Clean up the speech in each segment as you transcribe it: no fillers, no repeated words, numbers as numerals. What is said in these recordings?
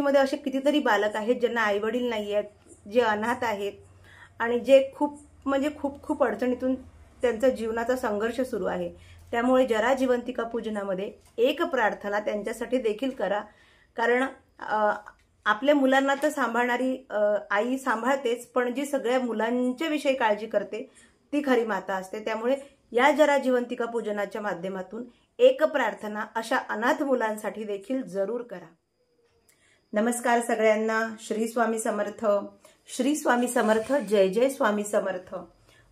सृष्टीमध्ये असे कितीतरी बालक आहेत ज्यांना आईवडील नाही आहेत, जे अनाथ आहेत आणि जे खूप अडचणीतून त्यांचा जीवनाचा संघर्ष सुरू आहे। त्यामुळे जरा जिवंतिका पूजनामध्ये एक प्रार्थना त्यांच्यासाठी देखील करा, कारण आपल्या मुलांना तर सांभाळणारी आई सांभाळतेच, पण जी सगळ्या मुलांच्या विषयी काळजी करते ती खरी माता असते। त्यामुळे या जरा जिवंतिका पूजनाच्या माध्यमातून एक प्रार्थना अशा अनाथ मुलांसाठी देखील जरूर करा। नमस्कार सगळ्यांना, श्री स्वामी समर्थ, श्री स्वामी समर्थ, जय जय स्वामी समर्थ।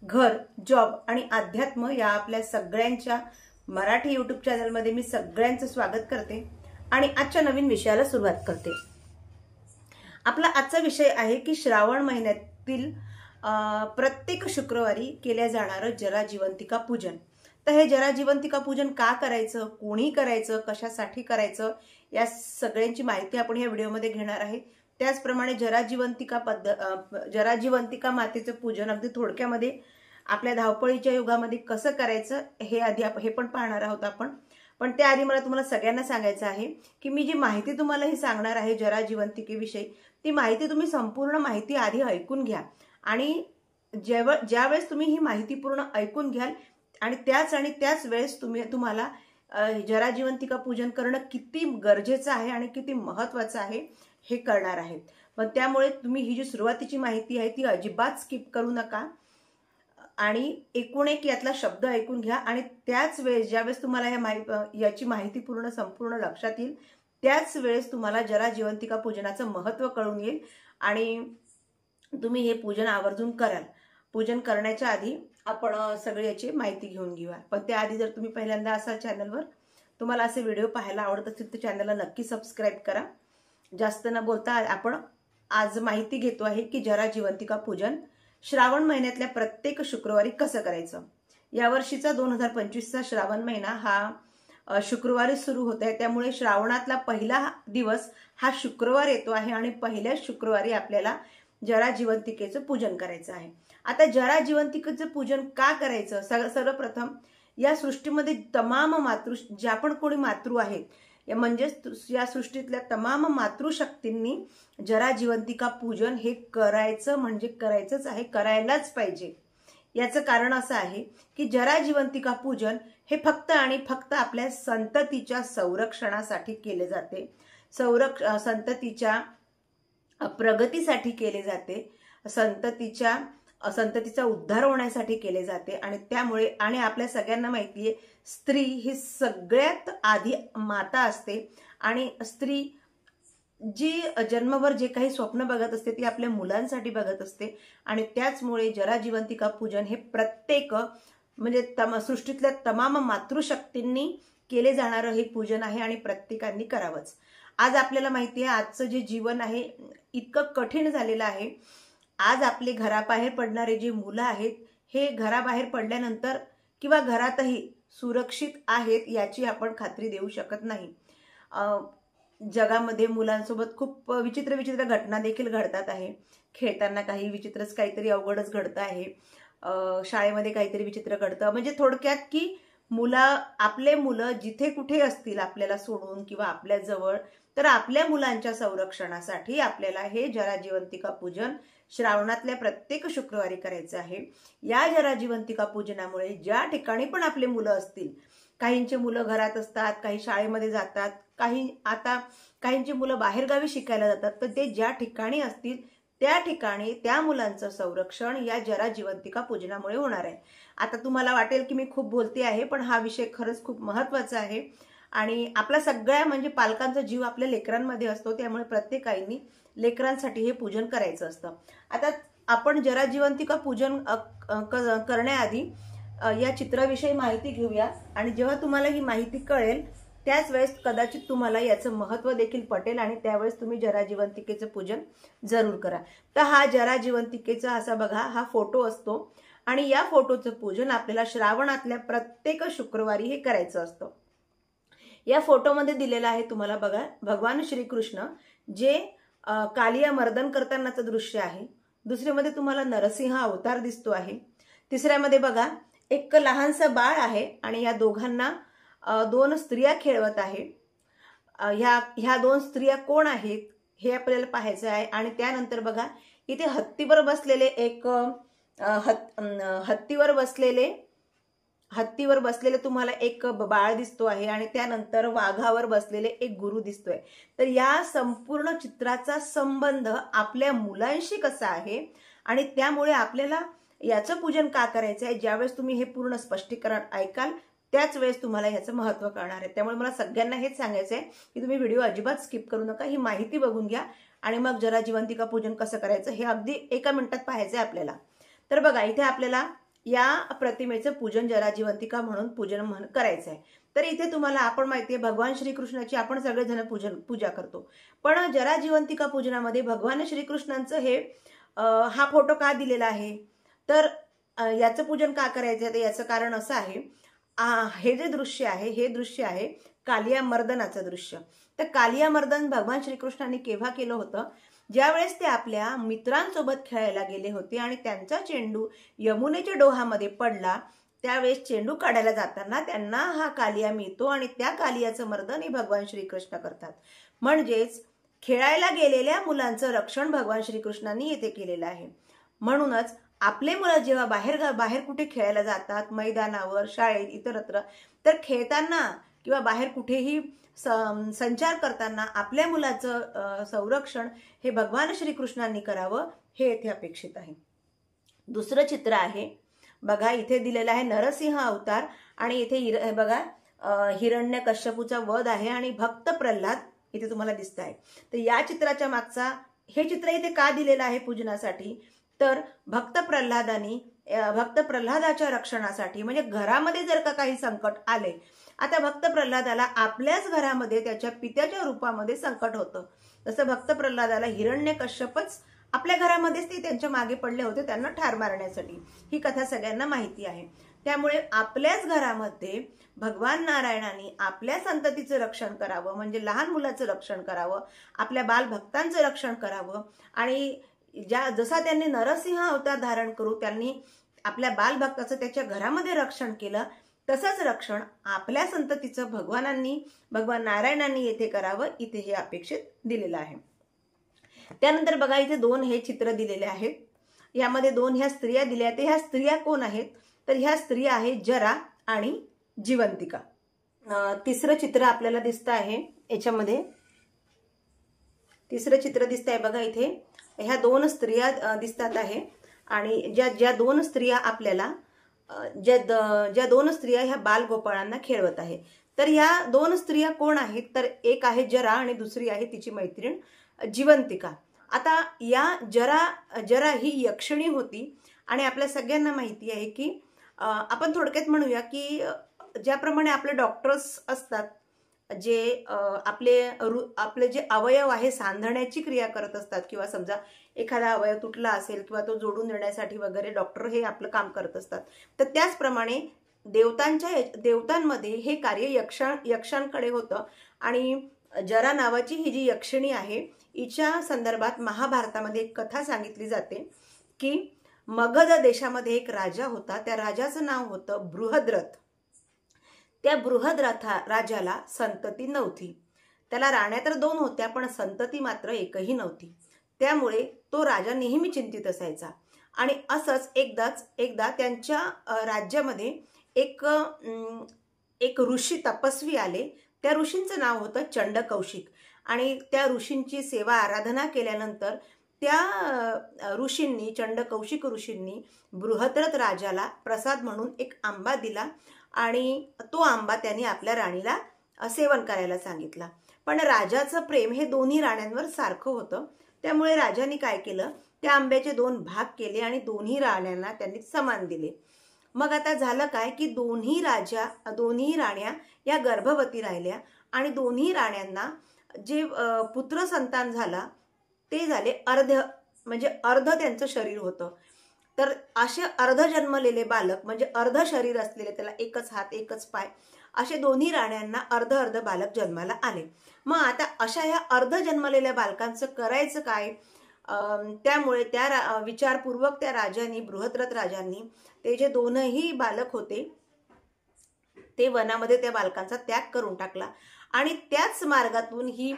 घर, जॉब आणि अध्यात्म या आपल्या सगळ्यांच्या मराठी यूट्यूब चॅनलमध्ये मी सगळ्यांचं स्वागत करते आणि आजच्या नवीन विषयाला सुरुवात करते। आपला आजचा विषय आहे की श्रावण महिन्यातील प्रत्येक शुक्रवारी केल्या जाणारं जरा जिवंतिका पूजन। तर हे जरा जिवंतिका पूजन का करायचं, कोणी करायचं, कशासाठी करायचं, या सगळ्यांची माहिती आपण या व्हिडिओमध्ये घेणार आहे। त्याचप्रमाणे जरा जिवंतिका मातेचं पूजन अगदी थोडक्यामध्ये आपल्या धावपळीच्या युगामध्ये कसं करायचं हे पण पाहणार आहोत आपण। पण त्याआधी मला तुम्हाला सगळ्यांना सांगायचं आहे की मी जी माहिती तुम्हाला ही सांगणार आहे जरा जिवंतिकेविषयी, ती माहिती तुम्ही संपूर्ण माहिती आधी ऐकून घ्या आणि ज्यावेळेस तुम्ही ही माहिती पूर्ण ऐकून घ्याल आणि त्याच वेळेस तुम्हाला जरा जिवंतिका पूजन करणं किती गरजेचं आहे आणि किती महत्त्वाचं आहे हे कळणार आहे। पण त्यामुळे तुम्ही ही जी सुरुवातीची माहिती आहे ती अजिबात स्किप करू नका आणि एकूण एक यातला शब्द ऐकून घ्या आणि त्याच वेळेस ज्यावेळेस तुम्हाला याची माहिती संपूर्ण लक्षात येईल त्याच वेळेस तुम्हाला जरा जिवंतिका पूजनाचं महत्त्व कळून येईल आणि तुम्ही हे पूजन आवर्जून कराल। पूजन करण्याच्या आधी आपण सगळी याची माहिती घेऊन घेऊया। पण त्याआधी जर तुम्ही पहिल्यांदा असाल चॅनलवर, तुम्हाला असे व्हिडिओ पाहायला आवडत असतील तर चॅनलला नक्की सबस्क्राईब करा। जास्त न बोलता आपण आज माहिती घेतो आहे की जरा जिवंतिका पूजन श्रावण महिन्यातल्या प्रत्येक शुक्रवारी कसं करायचं। यावर्षीचा 2025चा श्रावण महिना हा शुक्रवारी सुरू होत आहे, त्यामुळे श्रावणातला पहिला दिवस हा शुक्रवार येतो आहे आणि पहिल्या शुक्रवारी आपल्याला जरा जिवंतिकेचं पूजन करायचं आहे। आता जरा जिवंतिकेचं पूजन का करायचं? सर्वप्रथम या सृष्टीमध्ये तमाम ज्या पण कोणी मातृ आहेत म्हणजेच या सृष्टीतल्या तमाम मातृशक्तींनी जरा जिवंतिका पूजन हे करायचं म्हणजे करायचंच आहे, करायलाच पाहिजे। याचं कारण असं आहे की जरा जिवंतिका पूजन हे फक्त आणि फक्त आपल्या संततीच्या संरक्षणासाठी केले जाते, संततीच्या प्रगतीसाठी केले जाते, संततीचा उद्धार होण्यासाठी केले जाते आणि त्यामुळे आणि आपल्या सगळ्यांना माहिती आहे स्त्री ही सगळ्यात आधी माता असते आणि स्त्री जी जन्मभर जे काही स्वप्न बघत असते ती आपल्या मुलांसाठी बघत असते आणि त्याचमुळे जरा जिवंतिका पूजन हे प्रत्येक म्हणजे सृष्टीतल्या तमाम मातृशक्तींनी केले जाणारं हे पूजन आहे आणि प्रत्येकाने करावंच। आज आपल्याला माहिती आहे आजचं जे जीवन आहे इतकं कठीण झालेलं आहे। आज आपले घराबाहेर पडणारे जे मुलं आहेत हे घराबाहेर पडल्यानंतर किंवा घरातही सुरक्षित आहेत याची आपण खात्री देऊ शकत नाही। जगामध्ये मुलांसोबत खूप विचित्र घटना देखील घडतात आहे। खेळताना काही विचित्रच काहीतरी अवघडच घडतं आहे, शाळेमध्ये काहीतरी विचित्र घडतं। म्हणजे थोडक्यात की आपले मुलं जिथे कुठे असतील आपल्याला सोडून किंवा आपल्या जवळ, तर आपल्या मुलांच्या संरक्षणासाठी आपल्याला हे जरा जिवंतिका पूजन श्रावणातल्या प्रत्येक शुक्रवारी करायचं आहे। या जरा जिवंतिका पूजनामुळे ज्या ठिकाणी पण आपले मुलं असतील, काहींचे मुलं घरात असतात, काही शाळेमध्ये जातात, काहींची मुलं बाहेरगावी शिकायला जातात, तर ते ज्या ठिकाणी असतील त्या ठिकाणी त्या मुलांचं संरक्षण या जरा जिवंतिका पूजनामुळे होणार आहे। आता तुम्हाला वाटेल की मी खूप बोलते आहे, पण हा विषय खरंच खूप महत्त्वाचा आहे आणि आपला सगळ्या म्हणजे पालकांचा जीव आपल्या लेकरांमध्ये असतो, त्यामुळे प्रत्येक आईनी लेकरांसाठी हे पूजन करायचं असतं। आता आपण जरा जिवंतिका पूजन करण्याआधी या चित्राविषयी माहिती घेऊया आणि जेव्हा तुम्हाला ही माहिती कळेल त्याच वेळेस कदाचित तुम्हाला याचं महत्त्व देखील पटेल आणि त्यावेळेस तुम्ही जरा जिवंतिकेचं पूजन जरूर करा। तर हा जरा जिवंतिकेचा असा बघा हा फोटो असतो आणि या फोटोचं पूजन आपल्याला श्रावणातल्या प्रत्येक शुक्रवारी हे करायचं असतं। या फोटोमध्ये दिलेला आहे तुम्हाला बघा भगवान श्रीकृष्ण जे कालिया मर्दन करतानाचं दृश्य आहे। दुसऱ्यामध्ये तुम्हाला नरसिंह अवतार दिसतो आहे। तिसऱ्यामध्ये बघा एक लहानसं बाळ आहे आणि या दोघांना दोन स्त्रिया खेळवत आहे। ह्या दोन स्त्रिया कोण आहेत हे आपल्याला पाहायचं आहे. आणि त्यानंतर बघा इथे हत्तीवर बसलेले एक हत्तीवर बसलेले तुम्हाला एक बाळ दिसतो आहे आणि त्यानंतर वाघावर बसलेले एक गुरु दिसतोय. तर या संपूर्ण चित्राचा संबंध आपल्या मुलांशी कसा आहे आणि त्यामुळे आपल्याला याचं पूजन का करायचं आहे, ज्यावेळेस तुम्ही हे पूर्ण स्पष्टीकरण ऐकाल त्याच वेळेस तुम्हाला याचं महत्त्व कळणार आहे. त्यामुळे मला सगळ्यांना हेच सांगायचं आहे की तुम्ही व्हिडिओ अजिबात स्किप करू नका, ही माहिती बघून घ्या आणि मग जरा जिवंतिका पूजन कसं करायचं हे अगदी 1 मिनिटात पाहायचं आहे आपल्याला. तर बघा इथे आपल्याला या प्रतिमेचं पूजन जरा जिवंतिका म्हणून पूजन करायचं आहे. तर इथे तुम्हाला आपण माहितीये भगवान श्रीकृष्णाची आपण सगळेजण पूजा करतो, पण जरा जिवंतिका पूजनामध्ये भगवान श्रीकृष्णांचं हे हा फोटो का दिलेला आहे, तर याचं पूजन का करायचं आहे, तर याचं कारण असं आहे, हे जे दृश्य आहे हे दृश्य आहे कालिया मर्दनाचं दृश्य. तर कालिया मर्दन भगवान श्रीकृष्णांनी केव्हा केलं होतं, ज्यावेळेस ते आपल्या मित्रांसोबत खेळायला गेले होते आणि त्यांचा चेंडू यमुनेच्या डोहामध्ये पडला. त्यावेळेस चेंडू काढायला जाताना त्यांना हा कालिया मिळतो आणि त्या कालियाचं मर्दन हे भगवान श्रीकृष्ण करतात. म्हणजेच खेळायला गेलेल्या मुलांचं रक्षण भगवान श्रीकृष्णांनी येथे केलेलं आहे. म्हणूनच आपले मुलं जेव्हा बाहेर कुठे खेळायला जातात, मैदानावर, शाळेत, इतरत्र, तर खेळताना किंवा बाहेर कुठेही संचार करताना आपल्या मुलाचं संरक्षण हे भगवान श्रीकृष्णांनी करावं हे येथे अपेक्षित आहे. दुसरं चित्र आहे बघा, इथे दिलेलं आहे नरसिंह अवतार आणि इथे बघा हिरण्यकश्यपूचा वध आहे आणि भक्त प्रल्हाद इथे तुम्हाला दिसत आहे. तर या चित्राच्या मागचा हे चित्र इथे का दिलेलं आहे पूजनासाठी, तर भक्त प्रल्हादाच्या रक्षणासाठी. म्हणजे घरामध्ये जर का काही संकट आले, आता भक्त प्रल्हादाला आपल्याच घरामध्ये त्याच्या पित्याच्या रूपामध्ये संकट होतं, तसं भक्त प्रल्हादाला हिरण्यकश्यपच आपल्या घरामध्येच ते त्यांच्या मागे पडले होते त्यांना ठार मारण्यासाठी. ही कथा सगळ्यांना माहिती आहे. त्यामुळे आपल्याच घरामध्ये भगवान नारायणांनी आपल्या संततीचं रक्षण करावं, म्हणजे लहान मुलाचं रक्षण करावं, आपल्या बालभक्तांचं रक्षण करावं आणि जसा त्यांनी नरसिंह अवतार धारण करू त्यांनी आपल्या बालभक्ताचं त्याच्या घरामध्ये रक्षण केलं, तसंच रक्षण आपल्या संततीचं भगवान नारायणांनी येथे करावं, इथे हे अपेक्षित दिलेलं आहे. त्यानंतर बघा इथे 2 हे चित्र दिलेले आहेत. यामध्ये 2 ह्या स्त्रिया दिल्या आहेत. ह्या स्त्रिया कोण आहेत, तर ह्या स्त्रिया आहेत जरा आणि जिवंतिका. तिसरं चित्र आपल्याला दिसतं आहे, याच्यामध्ये तिसरं चित्र दिसत आहे बघा. इथे ह्या 2 स्त्रिया दिसतात आहे आणि ज्या 2 स्त्रिया आपल्याला ज्या 2 स्त्रिया ह्या बालगोपाळांना खेळवत आहे. तर ह्या 2 स्त्रिया कोण आहेत, तर एक आहे जरा आणि दुसरी आहे तिची मैत्रीण जिवंतिका. आता या जरा ही यक्षिणी होती आणि आपल्या सगळ्यांना माहिती आहे की आपण थोडक्यात म्हणूया की ज्याप्रमाणे आपले डॉक्टर्स असतात, जे आपले जे अवयव आहे सांधण्याची क्रिया करत असतात, किंवा समजा एखादा अवयव तुटला असेल किंवा तो जोडून देण्यासाठी वगैरे डॉक्टर हे आपलं काम करत असतात, तर त्याचप्रमाणे देवतांमध्ये हे कार्य यक्षांकडे होतं. आणि जरा नावाची ही जी यक्षिणी आहे हिच्या संदर्भात महाभारतामध्ये एक कथा सांगितली जाते की मगध देशामध्ये एक राजा होता. त्या राजाचं नाव होतं बृहद्रथ. त्या बृहद्रथ राजाला संतती नव्हती. त्याला राण्या तर 2 होत्या पण संतती मात्र एकही नव्हती. त्यामुळे तो राजा नेहमी चिंतित असायचा. आणि असंच एकदा त्यांच्या राज्यामध्ये एक ऋषी तपस्वी आले. त्या ऋषींचं नाव होतं चंडकौशिक. आणि त्या ऋषींची सेवा आराधना केल्यानंतर त्या ऋषींनी, चंडकौशिक ऋषींनी बृहद्रथ राजाला प्रसाद म्हणून एक आंबा दिला आणि तो आंबा त्यांनी आपल्या राणीला सेवन करायला सांगितला. पण राजाचं प्रेम हे दोन्ही राण्यांवर सारखं होतं. त्यामुळे राजाने काय केलं, त्या आंब्याचे 2 भाग केले आणि दोन्ही राण्यांना त्यांनी समान दिले. मग आता झालं काय की दोन्ही राण्या या गर्भवती राहिल्या आणि दोन्ही राण्यांना जे पुत्र संतान झाला ते झाले अर्ध त्यांचं शरीर होतं. तर असे अर्ध जन्मलेले बालक, म्हणजे अर्ध शरीर असलेले, त्याला एकच हात एकच पाय, असे दोन्ही राण्यांना अर्ध बालक जन्माला आले. मग आता अशा ह्या अर्ध जन्मलेल्या बालकांचं करायचं काय, त्यामुळे त्या विचारपूर्वक त्या राजांनी, बृहद्रथ राजांनी, ते जे 2ही बालक होते ते वनामध्ये त्या बालकांचा त्याग करून टाकला. आणि त्याच मार्गातून ही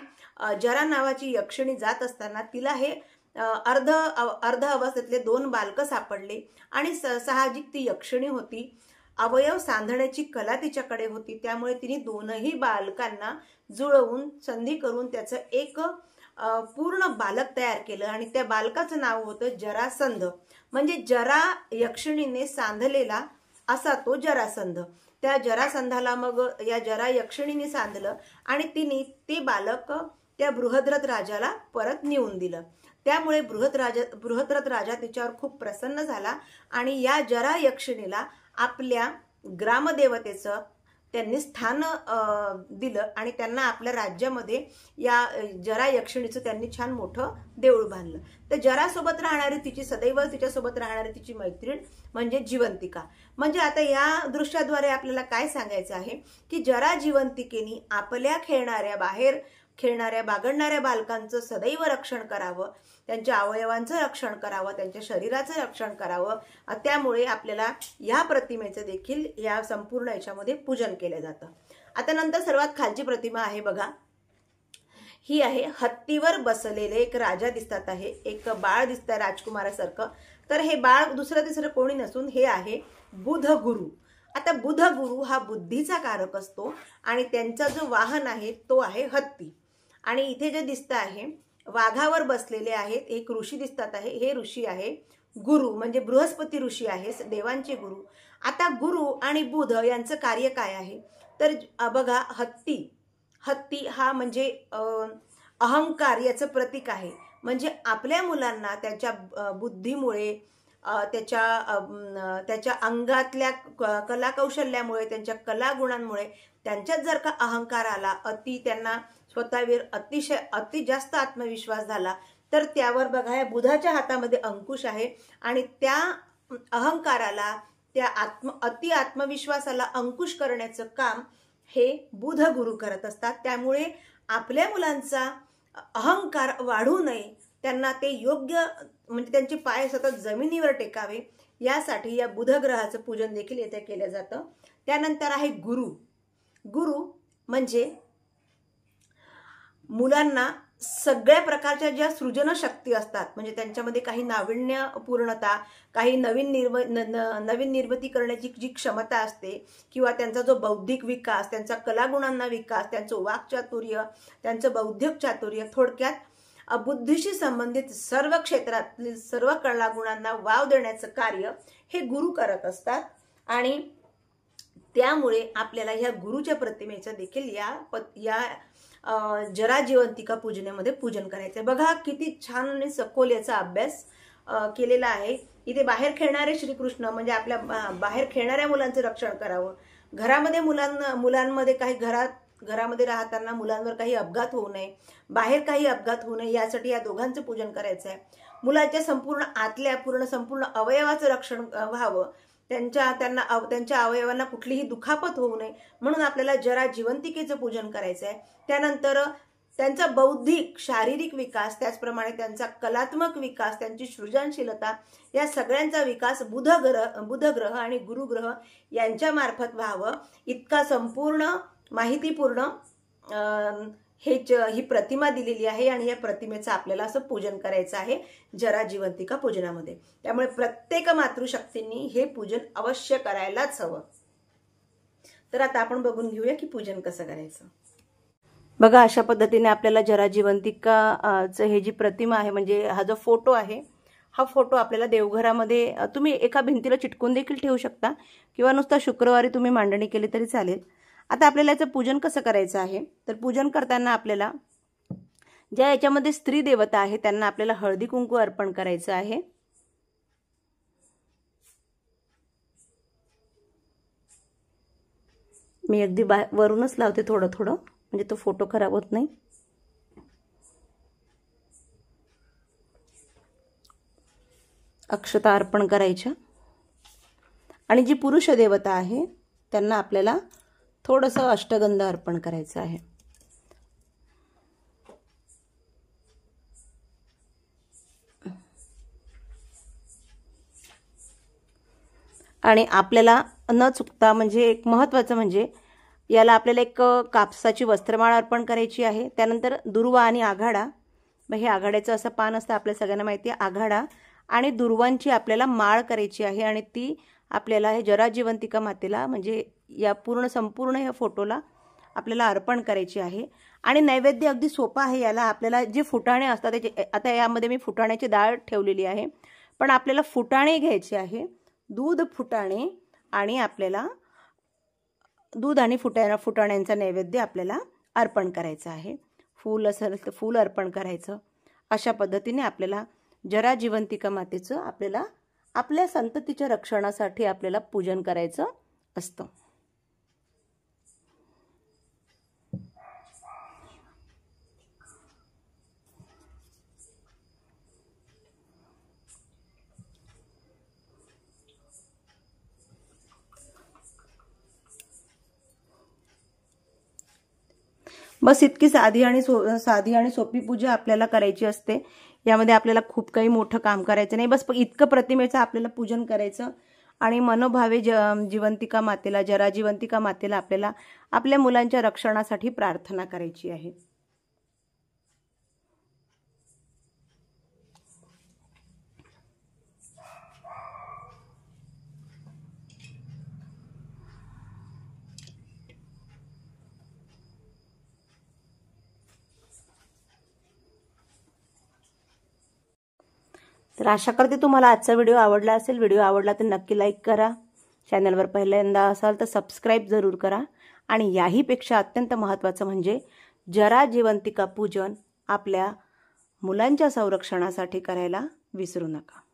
जरा नावाची यक्षिणी जात असताना तिला हे अर्ध अवस्थेतले 2 बालकं सापडले आणि साहजिक ती यक्षिणी होती, अवयव सांधण्याची कला तिच्याकडे होती, त्यामुळे तिने 2ही बालकांना जुळवून संधी करून त्याचं एक पूर्ण बालक तयार केलं आणि त्या बालकाचं नाव होतं जरासंध. म्हणजे जरा यक्षिणीने सांधलेला असा तो जरासंध. त्या जरासंधाला मग या जरा यक्षिणीने सांधलं आणि तिने ते बालक त्या बृहद्रथ राजाला परत नेऊन दिलं. त्यामुळे बृहद्रथ राजा तिच्यावर खूप प्रसन्न झाला आणि या जरा यक्षिणीला आपल्या ग्रामदेवतेचं त्यांनी स्थान दिलं आणि त्यांना आपल्या राज्यामध्ये या जरा यक्षिणीचं त्यांनी छान मोठं देऊळ बांधलं. तर जरासोबत राहणारी तिची सदैव तिच्यासोबत राहणारी तिची मैत्रीण म्हणजे जिवंतिका. म्हणजे आता या दृश्याद्वारे आपल्याला काय सांगायचं आहे की जरा जिवंतिकेनी आपल्या खेळणाऱ्या बागडणाऱ्या बालकांचं सदैव रक्षण करावं, त्यांच्या अवयवांचं रक्षण करावं, त्यांच्या शरीराचं रक्षण करावं. त्यामुळे आपल्याला या प्रतिमेचं देखील या संपूर्ण याच्यामध्ये पूजन केलं जातं. आता नंतर सर्वात खालची प्रतिमा आहे बघा, ही आहे हत्तीवर बसलेले एक राजा दिसतात आहे, एक बाळ दिसतंय राजकुमारासारखं. तर हे बाळ दुसरं तिसरं कोणी नसून हे आहे बुधगुरु. आता बुधगुरु हा बुद्धीचा कारक असतो आणि त्यांचा जो वाहन आहे तो आहे हत्ती. आणि इथे जे दिसतं आहे वाघावर बसलेले आहेत एक ऋषी दिसतात आहे, हे ऋषी आहे गुरु, म्हणजे बृहस्पती ऋषी आहे, देवांचे गुरु. आता गुरु आणि बुध यांचं कार्य काय आहे तर बघा, हत्ती हा म्हणजे अहंकार याचं प्रतीक आहे. म्हणजे आपल्या मुलांना त्याच्या बुद्धीमुळे, त्याच्या अंगातल्या कलाकौशल्यामुळे, त्यांच्या कलागुणांमुळे त्यांच्यात जर का अहंकार आला, त्यांना स्वतःवर अति जास्त आत्मविश्वास झाला, तर त्यावर बघा या बुधाच्या हातामध्ये अंकुश आहे आणि त्या अहंकाराला, त्या आत्मविश्वासाला अंकुश करण्याचं काम हे बुध गुरु करत असतात. त्यामुळे आपल्या मुलांचा अहंकार वाढू नये, त्यांना ते योग्य म्हणजे त्यांचे पाय सतत जमिनीवर टेकावे, यासाठी या बुध ग्रहाचं पूजन देखील येथे केलं जातं. त्यानंतर आहे गुरु म्हणजे मुलांना सगळ्या प्रकारच्या ज्या सृजन शक्ती असतात, म्हणजे त्यांच्यामध्ये काही नाविन्यपूर्णता, काही नवीन निर्मिती करण्याची जी क्षमता असते, किंवा त्यांचा जो बौद्धिक विकास, त्यांचा कलागुणांना विकास, त्यांचं वाक्चातुर्य, त्यांचं बौद्धिक चातुर्य, थोडक्यात बुद्धीशी संबंधित सर्व क्षेत्रातील सर्व कलागुणांना वाव देण्याचं कार्य हे गुरु करत असतात. आणि त्यामुळे आपल्याला ह्या गुरुच्या प्रतिमेचं देखील या जरा जिवंतिका पूजनेमध्ये पूजन करायचं. बघा किती छान आणि सखोल याचा अभ्यास केलेला आहे. इथे बाहेर खेळणारे श्रीकृष्ण म्हणजे आपल्या बाहेर खेळणाऱ्या मुलांचं रक्षण करावं, घरामध्ये मुलांमध्ये काही घरामध्ये राहताना मुलांवर काही अपघात होऊ नये, बाहेर काही अपघात होऊ नये, यासाठी या दोघांचं पूजन करायचं आहे. मुलाच्या संपूर्ण अवयवाचं रक्षण व्हावं, त्यांच्या अवयवांना कुठलीही दुखापत होऊ नये म्हणून आपल्याला जरा जिवंतिकेचं पूजन करायचं आहे. त्यानंतर त्यांचा बौद्धिक शारीरिक विकास, त्याचप्रमाणे त्यांचा कलात्मक विकास, त्यांची सृजनशीलता, या सगळ्यांचा विकास बुधग्रह आणि गुरुग्रह यांच्यामार्फत व्हावं, इतका संपूर्ण माहितीपूर्ण ही प्रतिमा दिलेली आहे. आणि या प्रतिमेचं आपल्याला असं पूजन करायचं आहे जरा जिवंतिका पूजनामध्ये. त्यामुळे प्रत्येक मातृशक्तींनी हे पूजन अवश्य करायलाच हवं. तर आता आपण बघून घेऊया की पूजन कसं करायचं. बघा, अशा पद्धतीने आपल्याला जरा जिवंतिकाचं हे जी प्रतिमा आहे, म्हणजे हा जो फोटो आहे, हा फोटो आपल्याला देवघरामध्ये तुम्ही एका भिंतीला चिटकून देखील ठेवू शकता किंवा नुसता शुक्रवारी तुम्ही मांडणी केली तरी चालेल. आता आपल्याला याचं पूजन कसं करायचं आहे तर पूजन करताना आपल्याला ज्या याच्यामध्ये स्त्री देवता आहे त्यांना आपल्याला हळदी कुंकू अर्पण करायचं आहे. मी अगदी वरूनच लावते थोडं थोडं, म्हणजे तो फोटो खराब होत नाही. अक्षता अर्पण करायच्या. आणि जी पुरुष देवता आहे त्यांना आपल्याला थोडंसं अष्टगंध अर्पण करायचं आहे. आणि आपल्याला न चुकता, म्हणजे एक महत्त्वाचं म्हणजे याला आपल्याला एक कापसाची वस्त्रमाळ अर्पण करायची आहे। त्यानंतर दुर्वा आणि आघाडा, हे आघाड्याचं असं पान असतं, आपल्या सगळ्यांना माहिती आहे। आघाडा आणि दुर्वांची आपल्याला माळ करायची आहे आणि ती आपल्याला हे जराजीवंतिका मातेला म्हणजे या संपूर्ण या फोटोला आपल्याला अर्पण करायची आहे। आणि नैवेद्य अगदी सोपा आहे। याला आपल्याला जे फुटाणे असतात त्याचे, आता यामध्ये मी फुटाण्याची डाळ ठेवलेली आहे, पण आपल्याला फुटाणे घ्यायचे आहे, दूध फुटाणे, आणि आपल्याला दूध आणि फुटाण्यांचा नैवेद्य आपल्याला अर्पण करायचा आहे। फूल असेल तर फूल अर्पण करायचं। अशा पद्धतीने आपल्याला जराजीवंतिका मातेचं आपल्याला आपल्या संततीच्या रक्षणासाठी आपल्याला पूजन करायचं असतं। बस इतकी साधी आणि सोपी पूजा आपल्याला करायची असते। यामध्ये आपल्याला खूप काही मोठं काम करायचं नाही, बस इतकं प्रतिमेचं आपल्याला पूजन करायचं आणि मनोभावे जिवंतिका मातेला, जराजीवंतिका मातेला आपल्याला आपल्या मुलांच्या रक्षणासाठी प्रार्थना करायची आहे। तर आशा करते तुम्हाला आजचा व्हिडिओ आवडला असेल। व्हिडिओ आवडला तर नक्की लाईक करा, चॅनलवर पहिल्यांदा असाल तर सबस्क्राईब जरूर करा, आणि याहीपेक्षा अत्यंत महत्त्वाचं म्हणजे जराजीवंतिका पूजन आपल्या मुलांच्या संरक्षणासाठी करायला विसरू नका।